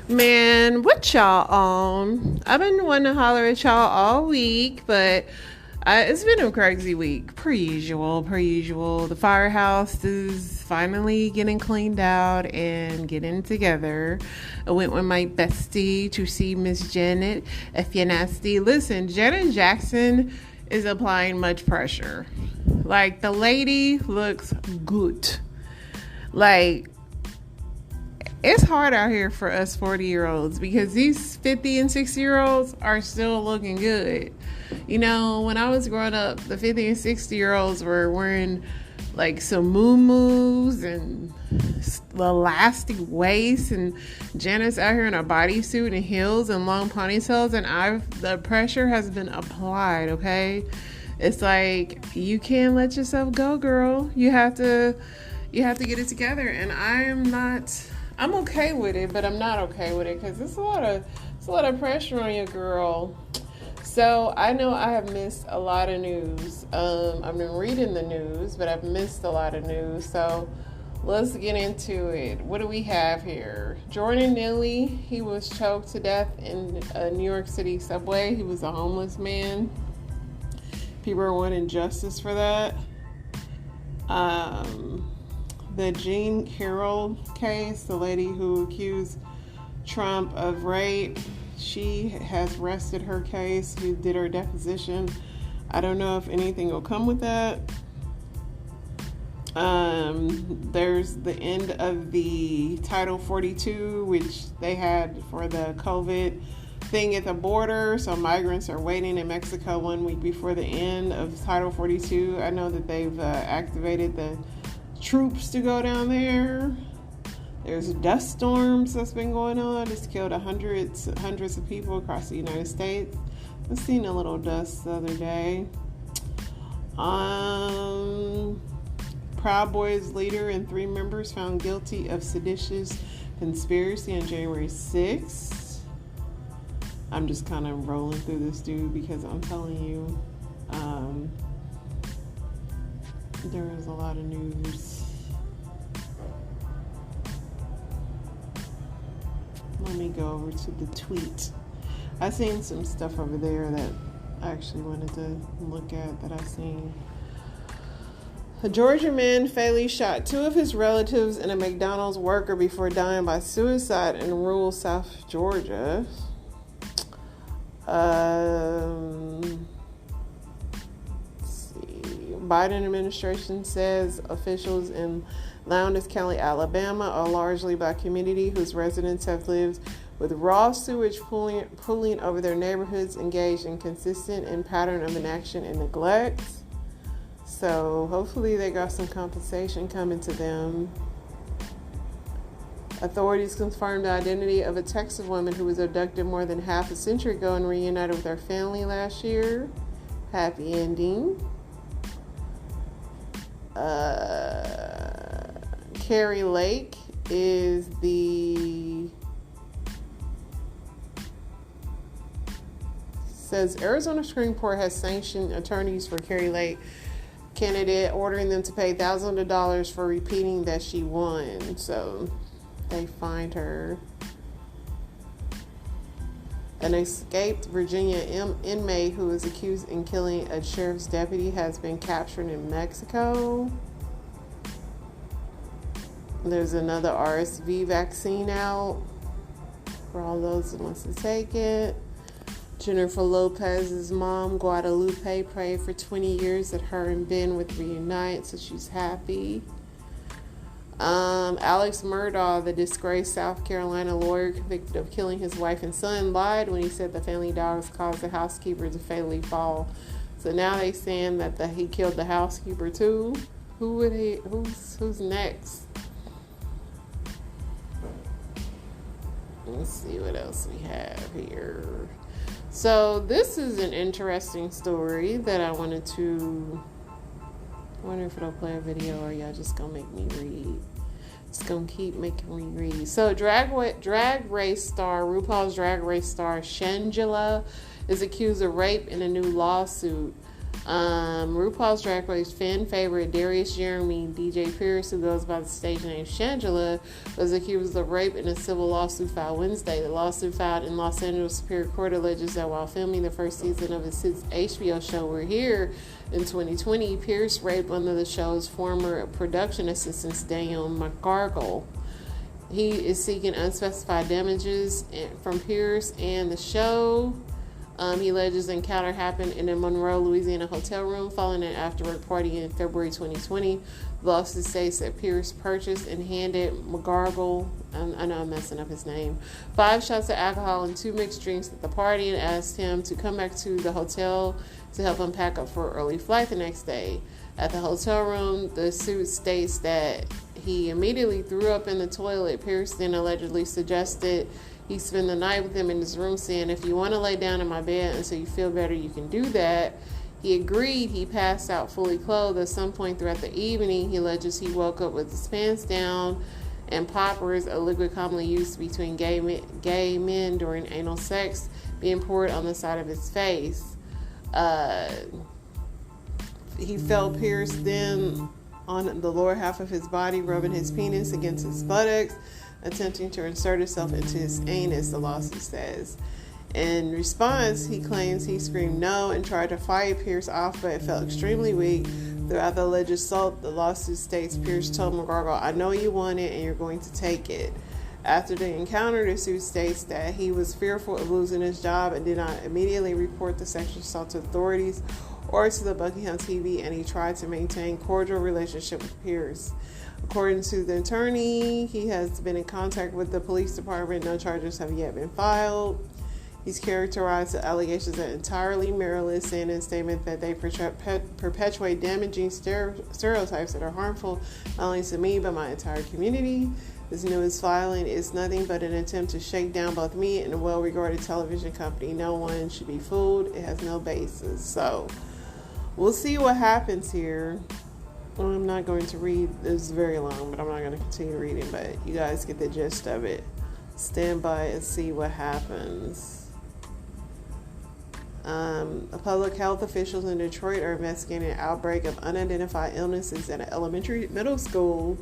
Man, what y'all on? I've been wanting to holler at y'all all week, but it's been a crazy week. Per usual, per usual. The firehouse is finally getting cleaned out and getting together. I went with my bestie to see Miss Janet. If you're nasty, listen, Janet Jackson is applying much pressure. Like, the lady looks good. Like, it's hard out here for us 40-year-olds because these 50 and 60-year-olds are still looking good. You know, when I was growing up, the 50 and 60-year-olds were wearing like some moo-moos and elastic waist, and Janet's out here in a bodysuit and heels and long ponytails, and the pressure has been applied, okay? It's like, you can't let yourself go, girl. You have to get it together, and I'm okay with it, but I'm not okay with it because it's a lot of pressure on your girl. So I know I have missed a lot of news. I've been reading the news, but I've missed a lot of news. So let's get into it. What do we have here? Jordan Neely, he was choked to death in a New York City subway. He was a homeless man. People are wanting justice for that. The Jean Carroll case, the lady who accused Trump of rape, she has rested her case. Who did her deposition. I don't know if anything will come with that. There's the end of the Title 42, which they had for the COVID thing at the border. So migrants are waiting in Mexico 1 week before the end of Title 42. I know that they've activated the troops to go down there. There's dust storms that's been going on. It's killed hundreds of people across the United States. I've seen a little dust the other day. Proud Boys leader and 3 members found guilty of seditious conspiracy on January 6th. I'm just kind of rolling through this, dude, because I'm telling you, there is a lot of news. Let me go over to the tweet. I seen some stuff over there that I actually wanted to look at that I seen. A Georgia man fatally shot 2 of his relatives and a McDonald's worker before dying by suicide in rural South Georgia. Biden administration says officials in Lowndes County, Alabama, a largely black community whose residents have lived with raw sewage pooling over their neighborhoods, engaged in consistent pattern of inaction and neglect. So hopefully they got some compensation coming to them. Authorities confirmed the identity of a Texas woman who was abducted more than half a century ago and reunited with her family last year. Happy ending. Kari Lake is says Arizona Supreme Court has sanctioned attorneys for Kari Lake candidate, ordering them to pay thousands of dollars for repeating that she won. So they fined her. An escaped Virginia inmate who is accused in killing a sheriff's deputy has been captured in Mexico. There's another RSV vaccine out for all those who wants to take it. Jennifer Lopez's mom, Guadalupe, prayed for 20 years that her and Ben would reunite, so she's happy. Alex Murdaugh, the disgraced South Carolina lawyer convicted of killing his wife and son, lied when he said the family dogs caused the housekeeper to fatally fall. So now they saying that he killed the housekeeper too. Who's next? Let's see what else we have here. So this is an interesting story that I wanted to... I wonder if it'll play a video or y'all just gonna make me read. It's gonna keep making me read. So drag race star, RuPaul's Drag Race star Shangela is accused of rape in a new lawsuit. RuPaul's Drag Race fan favorite Darius Jeremy, DJ Pierce, who goes by the stage name Shangela, was accused of rape in a civil lawsuit filed Wednesday. The lawsuit filed in Los Angeles Superior Court alleges that while filming the first season of his HBO show We're Here in 2020, Pierce raped one of the show's former production assistants, Daniel McGargle. He is seeking unspecified damages from Pierce and the show. He alleges the encounter happened in a Monroe, Louisiana hotel room following an after-work party in February 2020. The lawsuit states that Pierce purchased and handed McGargle, I know I'm messing up his name, 5 shots of alcohol and 2 mixed drinks at the party and asked him to come back to the hotel to help him pack up for an early flight the next day. At the hotel room, the suit states that he immediately threw up in the toilet. Pierce then allegedly suggested he spend the night with him in his room, saying, "If you want to lay down in my bed until you feel better, you can do that." He agreed. He passed out fully clothed. At some point throughout the evening, he alleges he woke up with his pants down and poppers, a liquid commonly used between gay men during anal sex, being poured on the side of his face. He felt Pierce then on the lower half of his body, rubbing his penis against his buttocks, attempting to insert itself into his anus, the lawsuit says. In response, he claims he screamed no and tried to fight Pierce off, but it felt extremely weak. Throughout the alleged assault, the lawsuit states Pierce told McGargle, "I know you want it and you're going to take it." After the encounter, the suit states that he was fearful of losing his job and did not immediately report the sexual assault to authorities or to the Buckingham TV, and he tried to maintain cordial relationship with Pierce. According to the attorney, he has been in contact with the police department. No charges have yet been filed. He's characterized the allegations as entirely meritless, saying in a statement that they perpetuate damaging stereotypes that are harmful not only to me but my entire community. This newest filing is nothing but an attempt to shake down both me and a well-regarded television company. No one should be fooled. It has no basis. So we'll see what happens here. I'm not going to read, this is very long, but I'm not going to continue reading, but you guys get the gist of it. Stand by and see what happens. Public health officials in Detroit are investigating an outbreak of unidentified illnesses at an middle school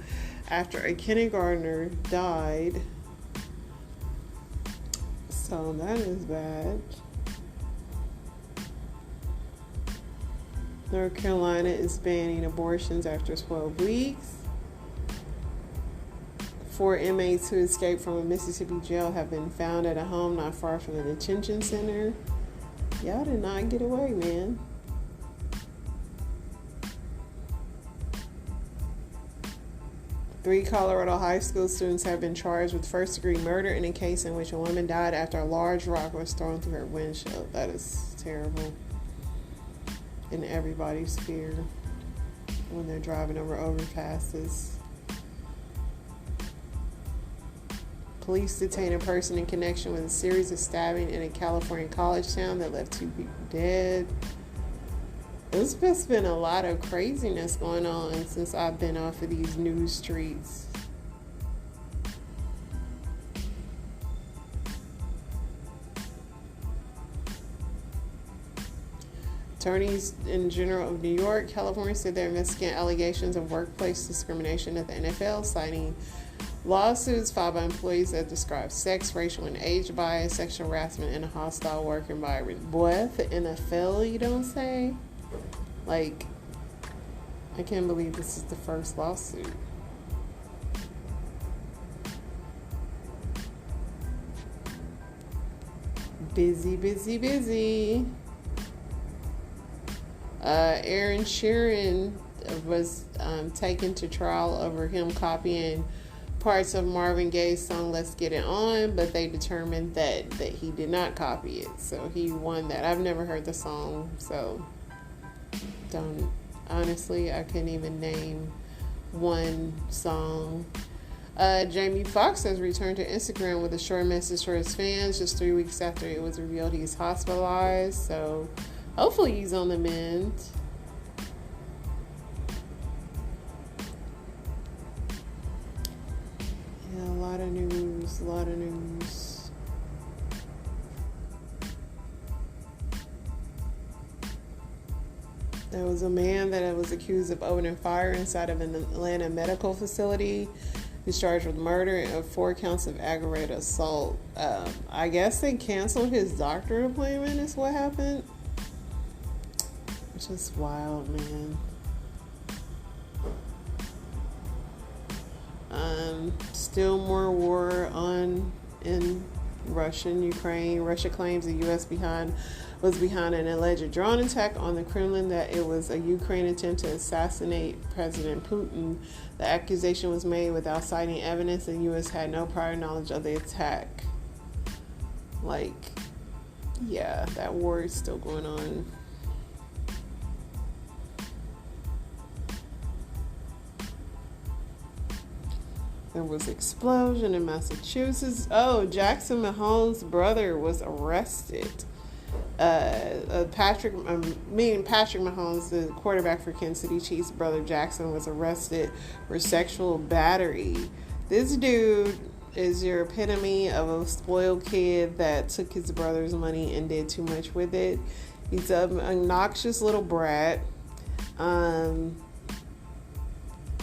after a kindergartner died. So that is bad. North Carolina is banning abortions after 12 weeks. 4 inmates who escaped from a Mississippi jail have been found at a home not far from the detention center. Y'all did not get away, man. Three Colorado high school students have been charged with first-degree murder in a case in which a woman died after a large rock was thrown through her windshield. That is terrible. In everybody's fear when they're driving over overpasses. Police detain a person in connection with a series of stabbing in a California college town that left 2 people dead. There's just been a lot of craziness going on since I've been off of these news streets. Attorneys in General of New York, California said they're investigating allegations of workplace discrimination at the NFL, citing lawsuits filed by employees that describe sex, racial, and age bias, sexual harassment, and a hostile work environment. Boy, the NFL, you don't say? Like, I can't believe this is the first lawsuit. Busy, busy, busy. Aaron Sheeran was taken to trial over him copying parts of Marvin Gaye's song Let's Get It On, but they determined that he did not copy it, so he won that. I've never heard the song, so honestly, I can't even name one song. Jamie Foxx has returned to Instagram with a short message for his fans just 3 weeks after it was revealed he's hospitalized, so hopefully he's on the mend. Yeah, a lot of news. There was a man that was accused of opening fire inside of an Atlanta medical facility. He's charged with murder and 4 counts of aggravated assault. I guess they canceled his doctor appointment is what happened. It's just wild, man. Still more war on in Russia and Ukraine. Russia claims the U.S. was behind an alleged drone attack on the Kremlin, that it was a Ukraine attempt to assassinate President Putin. The accusation was made without citing evidence, and the U.S. had no prior knowledge of the attack. Like, yeah, that war is still going on. There was explosion in Massachusetts. Oh, Jackson Mahomes' brother was arrested. Patrick Mahomes, the quarterback for Kansas City Chiefs, brother Jackson, was arrested for sexual battery. This dude is your epitome of a spoiled kid that took his brother's money and did too much with it. He's an obnoxious little brat.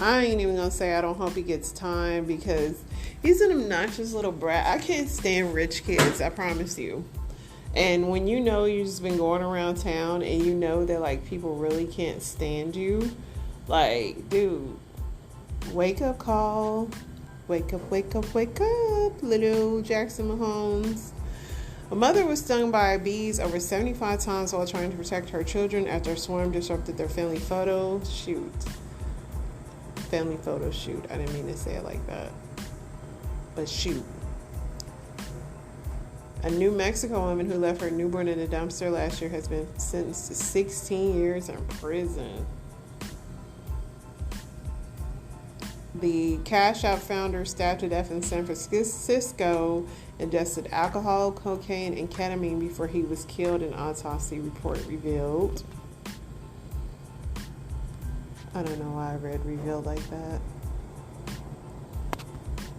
I ain't even gonna say I don't hope he gets time, because he's an obnoxious little brat. I can't stand rich kids, I promise you. And when you know you've just been going around town and you know that like people really can't stand you, like, dude, wake up call. Wake up, little Jackson Mahomes. A mother was stung by bees over 75 times while trying to protect her children after a swarm disrupted their family photo shoot. I didn't mean to say it like that. But shoot. A New Mexico woman who left her newborn in a dumpster last year has been sentenced to 16 years in prison. The Cash App founder, stabbed to death in San Francisco, ingested alcohol, cocaine, and ketamine before he was killed, an autopsy report revealed. I don't know why I read revealed like that.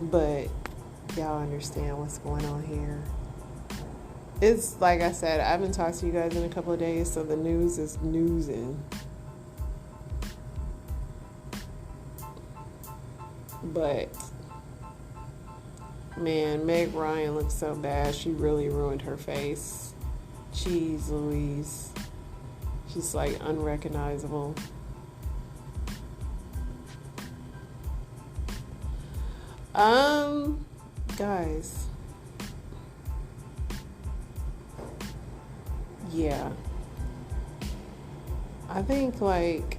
But y'all understand what's going on here. It's like I said, I haven't talked to you guys in a couple of days, so the news is newsing. But man, Meg Ryan looks so bad. She really ruined her face. Jeez Louise. She's like unrecognizable. Guys. Yeah. I think like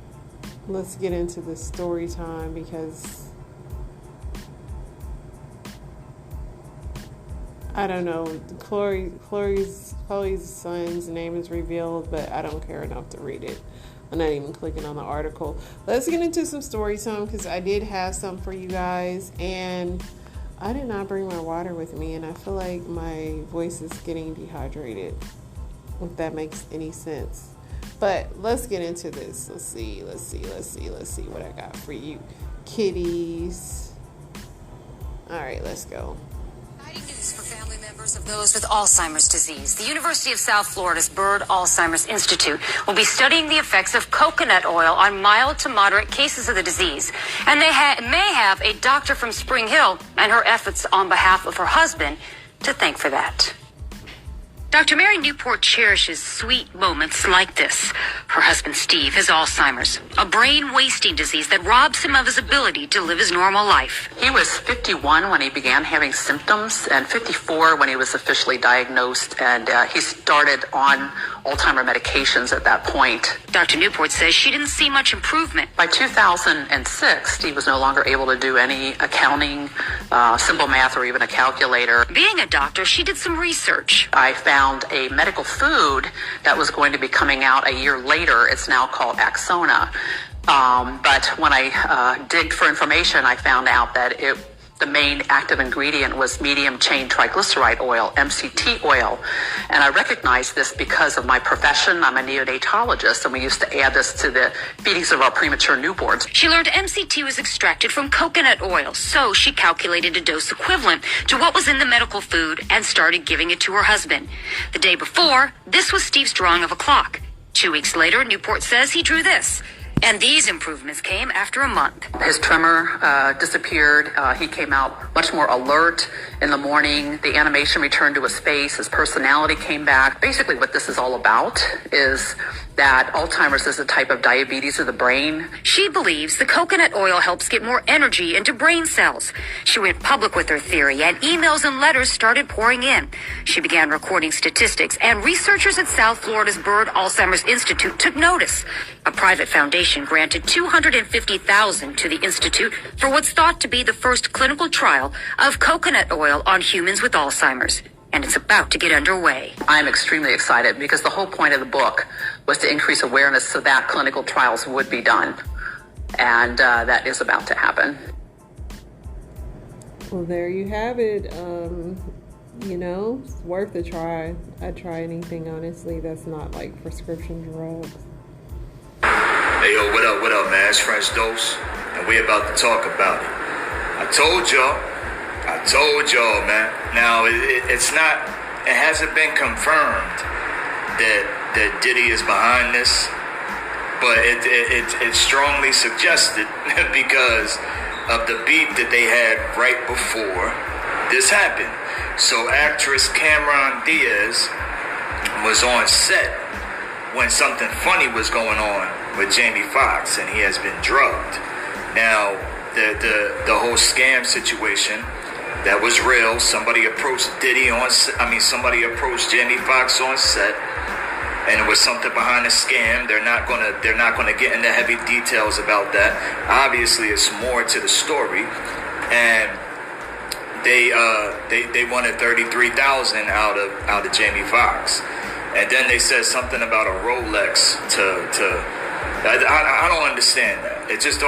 let's get into the story time, because I don't know, Chloe's son's name is revealed, but I don't care enough to read it. I'm not even clicking on the article. Let's get into some story time, because I did have some for you guys, and I did not bring my water with me, and I feel like my voice is getting dehydrated, if that makes any sense. But let's get into this. Let's see what I got for you, kitties. All right, let's go. News for family members of those with Alzheimer's disease. The University of South Florida's Bird Alzheimer's Institute will be studying the effects of coconut oil on mild to moderate cases of the disease. And they may have a doctor from Spring Hill and her efforts on behalf of her husband to thank for that. Dr. Mary Newport cherishes sweet moments like this. Her husband, Steve, has Alzheimer's, a brain-wasting disease that robs him of his ability to live his normal life. He was 51 when he began having symptoms, and 54 when he was officially diagnosed, and he started on Alzheimer medications at that point. Dr. Newport says she didn't see much improvement. By 2006, Steve was no longer able to do any accounting, simple math, or even a calculator. Being a doctor, she did some research. I found a medical food that was going to be coming out a year later. It's now called Axona. But when I digged for information, I found out that the main active ingredient was medium chain triglyceride oil, MCT oil. And I recognized this because of my profession. I'm a neonatologist, and we used to add this to the feedings of our premature newborns. She learned MCT was extracted from coconut oil, so she calculated a dose equivalent to what was in the medical food and started giving it to her husband. The day before, this was Steve's drawing of a clock. 2 weeks later, Newport says he drew this. And these improvements came after a month. His tremor disappeared. He came out much more alert in the morning. The animation returned to his face. His personality came back. Basically, what this is all about is that Alzheimer's is a type of diabetes of the brain. She believes the coconut oil helps get more energy into brain cells. She went public with her theory, and emails and letters started pouring in. She began recording statistics, and researchers at South Florida's Bird Alzheimer's Institute took notice. A private foundation granted $250,000 to the institute for what's thought to be the first clinical trial of coconut oil on humans with Alzheimer's. And it's about to get underway. I'm extremely excited because the whole point of the book was to increase awareness so that clinical trials would be done. And that is about to happen. Well, there you have it. It's worth a try. I'd try anything, honestly, that's not like prescription drugs. Hey, yo, what up, man? It's French Dose, and we about to talk about it. I told y'all, man. Now, it hasn't been confirmed that Diddy is behind this, but it's strongly suggested because of the beef that they had right before this happened. So actress Cameron Diaz was on set when something funny was going on with Jamie Foxx, and he has been drugged. Now, the whole scam situation, that was real. Somebody approached somebody approached Jamie Foxx on set, and it was something behind the scam. They're not gonna get into heavy details about that. Obviously, it's more to the story, and they wanted $33,000 out of Jamie Foxx, and then they said something about a Rolex I don't understand that. It just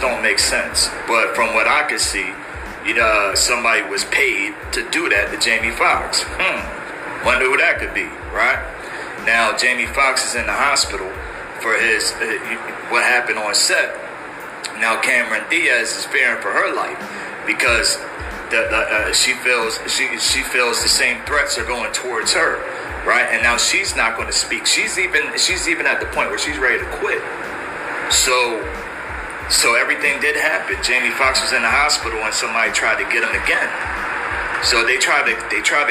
don't make sense. But from what I could see, somebody was paid to do that to Jamie Foxx. Wonder who that could be, right? Now Jamie Foxx is in the hospital for his what happened on set. Now Cameron Diaz is fearing for her life because she feels the same threats are going towards her, right? And now she's not going to speak. She's even at the point where she's ready to quit. So everything did happen. Jamie Foxx was in the hospital and somebody tried to get him again. So they tried to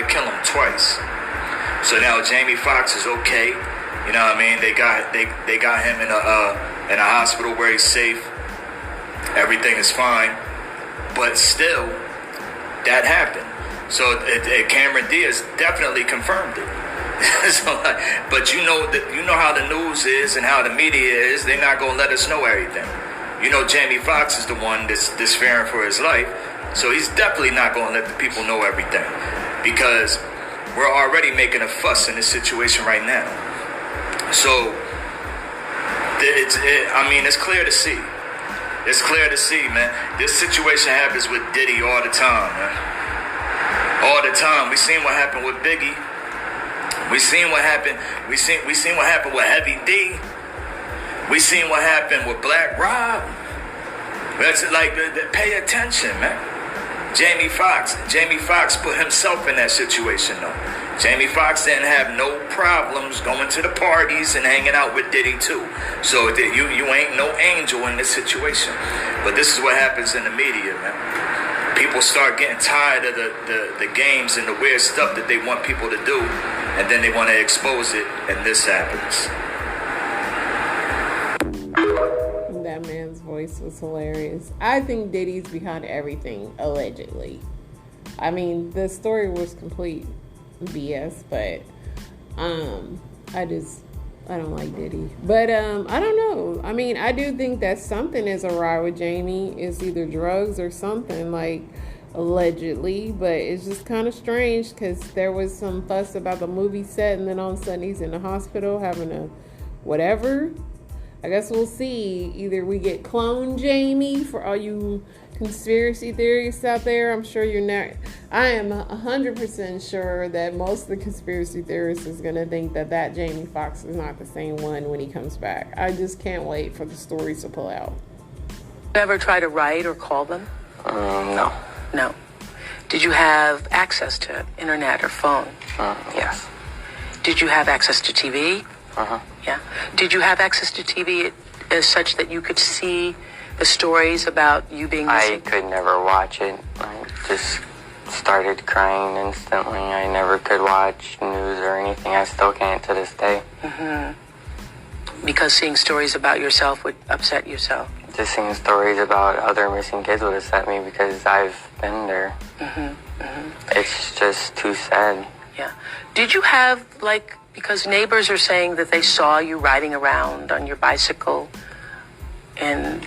kill him twice. So now Jamie Foxx is okay. You know what I mean? They got him in a hospital where he's safe. Everything is fine. But still, that happened. So Cameron Diaz definitely confirmed it. But you know how the news is and how the media is. They're not gonna let us know everything. Jamie Foxx is the one that's fearing for his life, so he's definitely not gonna let the people know everything because we're already making a fuss in this situation right now. So it's clear to see. It's clear to see, man. This situation happens with Diddy all the time, man. All the time. We seen what happened with Biggie. We seen what happened. We seen what happened with Heavy D. We seen what happened with Black Rob. That's pay attention, man. Jamie Foxx put himself in that situation, though. Jamie Foxx didn't have no problems going to the parties and hanging out with Diddy too. So you ain't no angel in this situation. But this is what happens in the media, man. People start getting tired of the games and the weird stuff that they want people to do, and then they want to expose it, and this happens. That man's voice was hilarious. I think Diddy's behind everything, allegedly. I mean, the story was complete BS, but I don't like Diddy. But I don't know. I mean, I do think that something is awry with Jamie. It's either drugs or something, allegedly. But it's just kind of strange because there was some fuss about the movie set, and then all of a sudden he's in the hospital having a whatever. I guess we'll see. Either we get clone Jamie for all you conspiracy theorists out there. I'm sure you're not. I am 100% sure that most of the conspiracy theorists is going to think that Jamie Foxx is not the same one when he comes back. I just can't wait for the stories to pull out. You ever try to write or call them? No. No. Did you have access to internet or phone? Yes. Did you have access to TV? Yeah. Did you have access to TV as such that you could see the stories about you being missing? I could never watch it. I just started crying instantly. I never could watch news or anything. I still can't to this day. Because seeing stories about yourself would upset yourself. Just seeing stories about other missing kids would upset me because I've been there. It's just too sad. Yeah. Did you have, like, because neighbors are saying that they saw you riding around on your bicycle in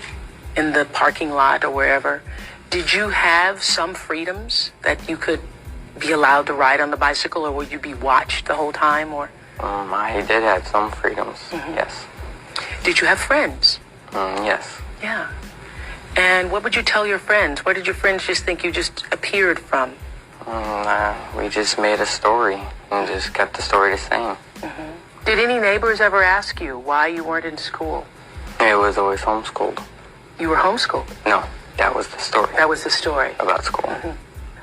the parking lot or wherever. Did you have some freedoms that you could be allowed to ride on the bicycle, or would you be watched the whole time? Or I did have some freedoms, yes. did you have friends? Yes. Yeah. And what would you tell your friends? What did your friends just think you just appeared from? We just made a story and just kept the story the same. Did any neighbors ever ask you why you weren't in school? It was always homeschooled. You were homeschooled. No, that was the story That was the story. about school.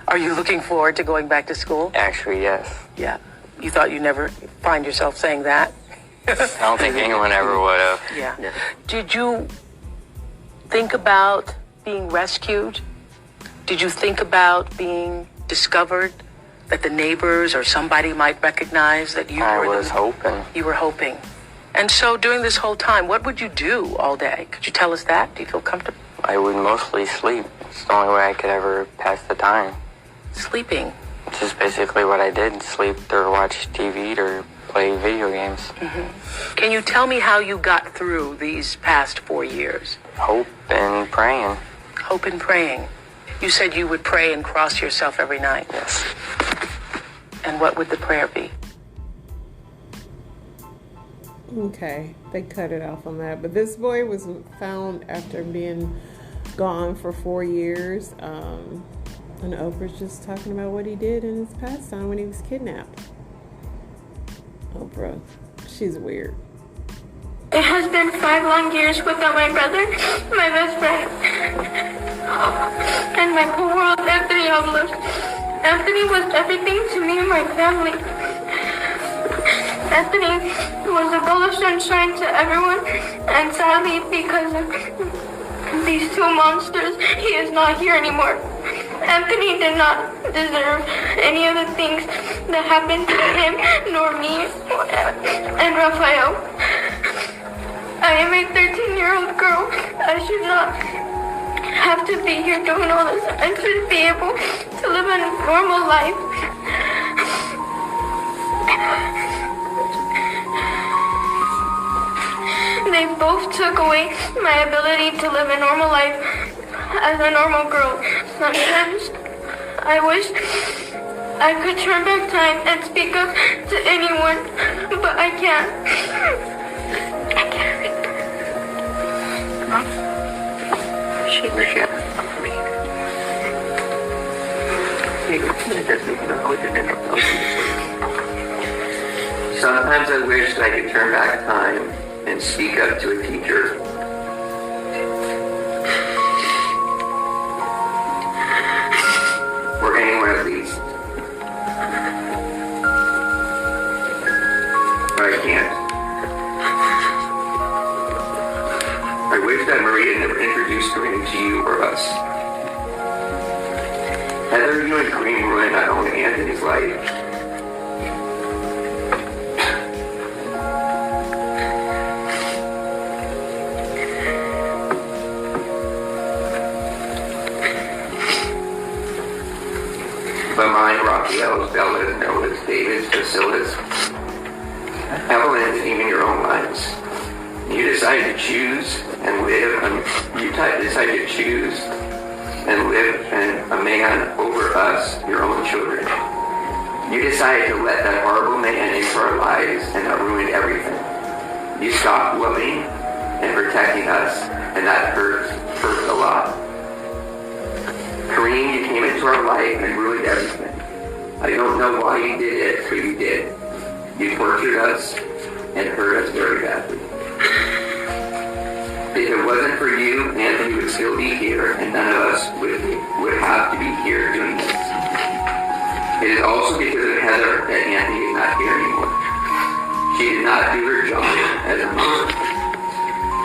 Are you looking forward to going back to school? Actually, yes. Yeah. You thought you'd never find yourself saying that? I don't think anyone ever would have. Yeah. Did you think about being rescued? Did you think about being discovered, that the neighbors or somebody might recognize that you I were was hoping. You were hoping. And so during this whole time, what would you do all day? Could you tell us that? Do you feel comfortable? I would mostly sleep. It's the only way I could ever pass the time. Sleeping. It's just basically what I did. Sleep or watch TV or play video games. Can you tell me how you got through these past 4 years? Hope and praying. Hope and praying. You said you would pray and cross yourself every night. Yes. And what would the prayer be? Okay, they cut it off on that. But this boy was found after being gone for 4 years. And Oprah's just talking about what he did in his pastime when he was kidnapped. Oprah, she's weird. It has been 5 long years without my brother, my best friend, and my whole world, Anthony Oblos. Anthony was everything to me and my family. Anthony was a bowl of sunshine to everyone, and sadly, because of these 2 monsters, he is not here anymore. Anthony did not deserve any of the things that happened to him, nor me, and Raphael. I am a 13-year-old girl. I should not have to be here doing all this. I should be able to live a normal life. They both took away my ability to live a normal life as a normal girl. Sometimes I wish I could turn back time and speak up to anyone, but I can't. I can't. Sometimes I wish that I could turn back time and speak up to a teacher. Or anyone at least. But I can't. I wish that Maria never introduced Kareem to you or us. Heather, you and Kareem ruined not only Anthony's life, but mine, Raphael's, Bella's, Noah's, David's, Priscilla's, Evelyn's, even your own lives. You decided to choose and live, you decided to choose and live a man over us, your own children. You decided to let that horrible man into our lives, and that ruined everything. You stopped loving and protecting us, and that hurts a lot. Kareem, you came into our life and ruined everything. I don't know why you did it, but you did. You tortured us and hurt us very badly. If it wasn't for you, Anthony would still be here, and none of us would have to be here doing this. It is also because of Heather that Anthony is not here anymore. She did not do her job as a mother.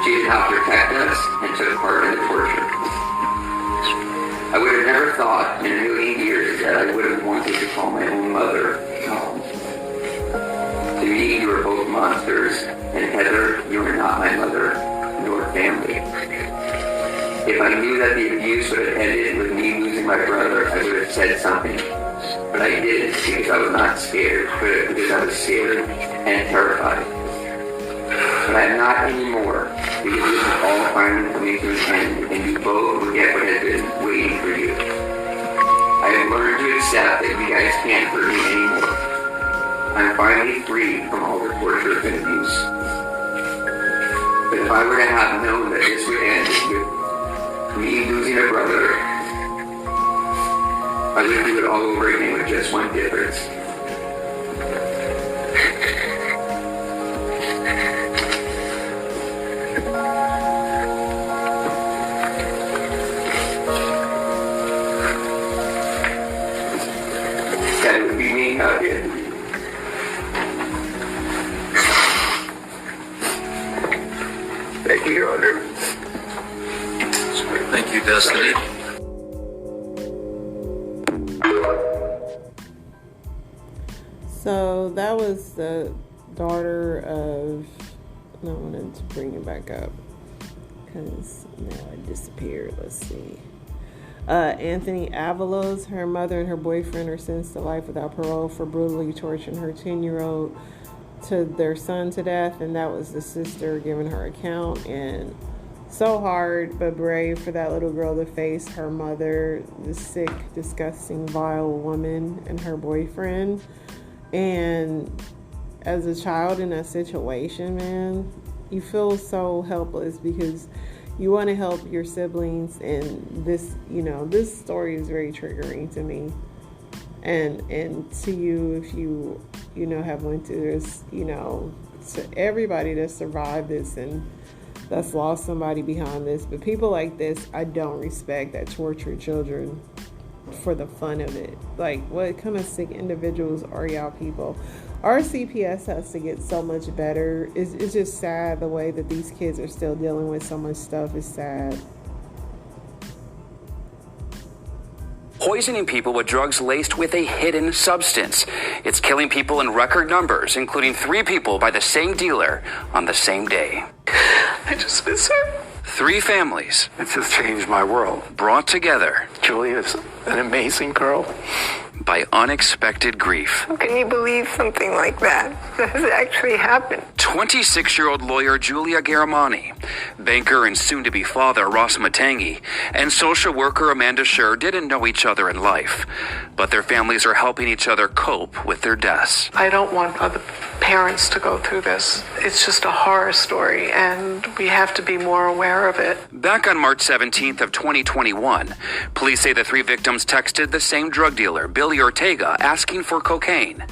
She did not protect us and took part in the torture. I would have never thought in a million years that I would have wanted to call my own mother home. To me, you are both monsters, and Heather, you are not my mother, nor family. If I knew that the abuse would have ended with me losing my brother, I would have said something. But I didn't because I was not scared, but because I was scared and terrified. But I'm not anymore, because this is all finally coming to an end, and you both will get what has been waiting for you. I have learned to accept that you guys can't hurt me anymore. I'm finally free from all the torture and abuse. But if I were to have known that this would end with me losing a brother, I would do it all over again with just one difference. That it would be me out here. Thank you, Your Honor. Thank you, Destiny. So that was the daughter of, I wanted to bring it back up because now it disappeared. Let's see. Anthony Avalos, her mother and her boyfriend are sentenced to life without parole for brutally torturing her 10-year-old to their son to death, and that was the sister giving her account. And so hard but brave for that little girl to face her mother, the sick, disgusting, vile woman, and her boyfriend. And as a child in that situation, man, you feel so helpless because you want to help your siblings, and this, this story is very triggering to me, and to you if you have went through this, to everybody that survived this and that's lost somebody behind this. But people like this, I don't respect, that torture children for the fun of it. Like, what kind of sick individuals are y'all people? Our CPS has to get so much better. It's just sad the way that these kids are still dealing with so much stuff. Is sad. Poisoning people with drugs laced with a hidden substance. It's killing people in record numbers, including 3 people by the same dealer on the same day. I just miss her. 3 families. It's just changed my world. Brought together. Julia's an amazing girl. By unexpected grief. How can you believe something like that has actually happened? 26-year-old lawyer Julia Garamani, banker and soon-to-be father Ross Matangi, and social worker Amanda Scher didn't know each other in life, but their families are helping each other cope with their deaths. I don't want other parents to go through this. It's just a horror story, and we have to be more aware of it. Back on March 17th of 2021, police say the 3 victims texted the same drug dealer, Billy Ortega, asking for cocaine.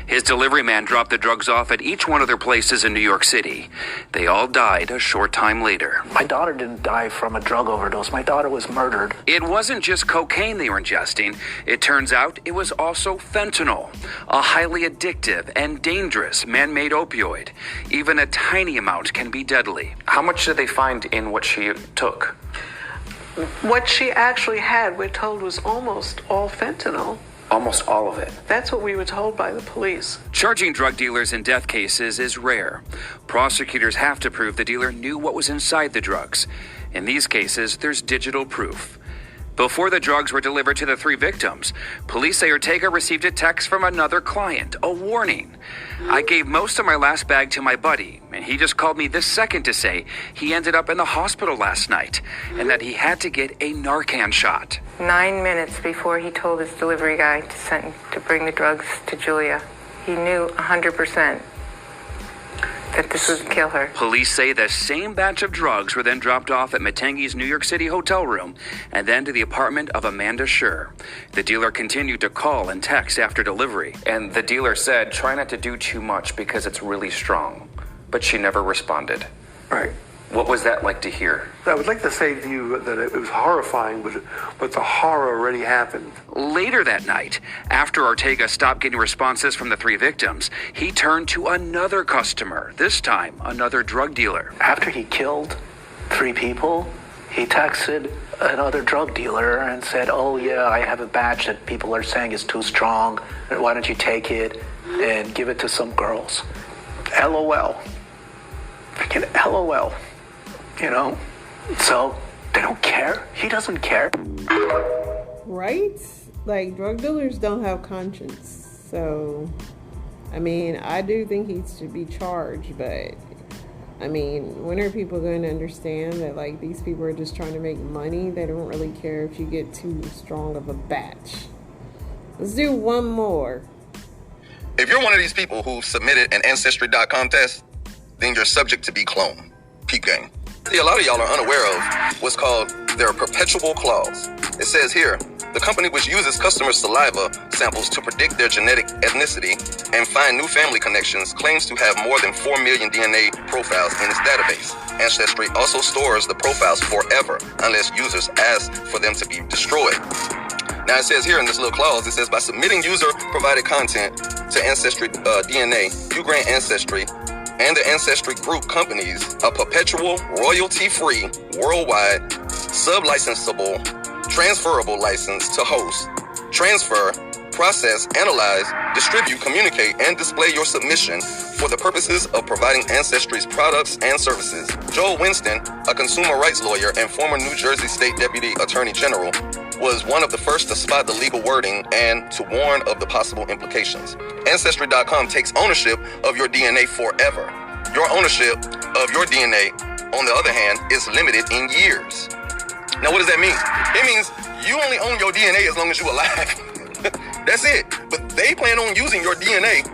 His delivery man dropped the drugs off at each one of their places in New York City. They all died a short time later. My daughter didn't die from a drug overdose. My daughter was murdered. It wasn't just cocaine they were ingesting. It turns out it was also fentanyl, a highly addictive and dangerous man-made opioid. Even a tiny amount can be deadly. How much did they find in what she took? What she actually had, we're told, was almost all fentanyl. Almost all of it. That's what we were told by the police. Charging drug dealers in death cases is rare. Prosecutors have to prove the dealer knew what was inside the drugs. In these cases, there's digital proof. Before the drugs were delivered to the 3 victims, police say Ortega received a text from another client, a warning. I gave most of my last bag to my buddy, and he just called me this second to say he ended up in the hospital last night and that he had to get a Narcan shot. 9 minutes before he told his delivery guy to bring the drugs to Julia, he knew 100% that this would kill her. Police say the same batch of drugs were then dropped off at Matangi's New York City hotel room and then to the apartment of Amanda Scher. The dealer continued to call and text after delivery. And the dealer said, try not to do too much because it's really strong. But she never responded. Right. What was that like to hear? I would like to say to you that it was horrifying, but the horror already happened. Later that night, after Ortega stopped getting responses from the 3 victims, he turned to another customer, this time another drug dealer. After he killed 3 people, he texted another drug dealer and said, oh yeah, I have a batch that people are saying is too strong. Why don't you take it and give it to some girls? LOL. Freaking LOL. You know? So they don't care. He doesn't care. Right? Like, drug dealers don't have conscience. So, I mean, I do think he should be charged, but I mean, when are people going to understand that, like, these people are just trying to make money? They don't really care if you get too strong of a batch. Let's do one more. If you're one of these people who submitted an Ancestry.com test, then you're subject to be cloned. Peep game. A lot of y'all are unaware of what's called their perpetual clause. It says here, the company which uses customer saliva samples to predict their genetic ethnicity and find new family connections claims to have more than 4 million DNA profiles in its database. Ancestry also stores the profiles forever unless users ask for them to be destroyed. Now it says here in this little clause, it says by submitting user-provided content to Ancestry DNA, you grant Ancestry and the Ancestry Group companies a perpetual, royalty-free, worldwide, sub-licensable, transferable license to host, transfer, process, analyze, distribute, communicate, and display your submission for the purposes of providing Ancestry's products and services. Joel Winston, a consumer rights lawyer and former New Jersey State Deputy Attorney General, was one of the first to spot the legal wording and to warn of the possible implications. Ancestry.com takes ownership of your DNA forever. Your ownership of your DNA, on the other hand, is limited in years. Now, what does that mean? It means you only own your DNA as long as you're alive. That's it. But they plan on using your DNA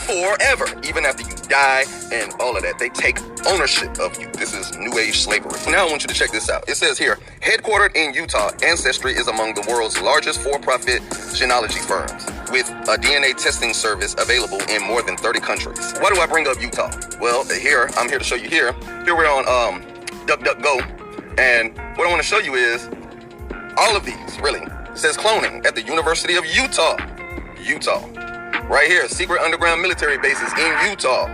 forever, even after you die and all of that. They take ownership of you. This is new age slavery. Now I want you to check this out. It says here, headquartered in Utah, Ancestry is among the world's largest for-profit genealogy firms, with a DNA testing service available in more than 30 countries. Why do I bring up Utah? Well, I'm here to show you here. Here we're on DuckDuckGo, and what I want to show you is all of these, really. It says cloning at the University of Utah. Utah. Right here, secret underground military bases in Utah.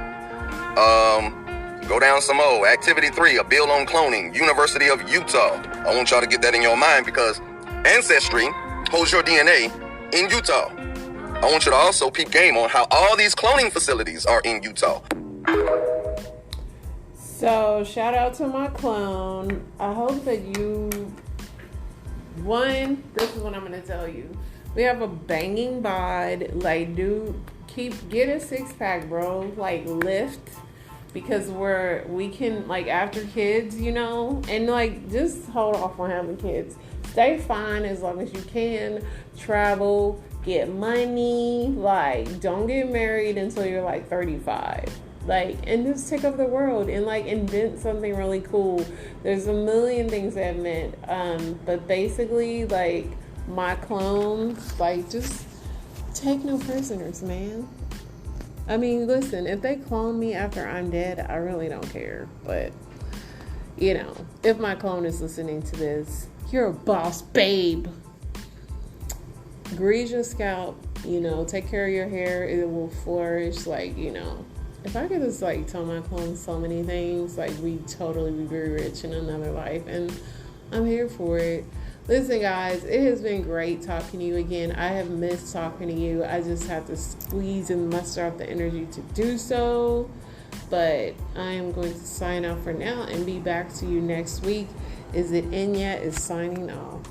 Go down some more. Activity 3, a bill on cloning, University of Utah. I want y'all to get that in your mind because Ancestry holds your DNA in Utah. I want you to also peep game on how all these cloning facilities are in Utah. So, shout out to my clone. I hope that this is what I'm going to tell you. We have a banging bod. Like, dude, get a 6-pack, bro. Like, lift. Because we can, like, after kids, you know, and, like, just hold off on having kids. Stay fine as long as you can. Travel, get money. Like, don't get married until you're, like, 35. Like, and just take over the world and, like, invent something really cool. There's a million things that I've meant. But basically, like, my clones, like, just take no prisoners, man. I mean, listen, if they clone me after I'm dead, I really don't care. But, you know, if my clone is listening to this, you're a boss, babe. Grease your scalp, you know, take care of your hair, it will flourish. Like, you know, if I could just, like, tell my clone so many things, like, we'd totally be very rich in another life. And I'm here for it. Listen, guys, it has been great talking to you again. I have missed talking to you. I just have to squeeze and muster up the energy to do so. But I am going to sign off for now and be back to you next week. Is It In Yet is signing off.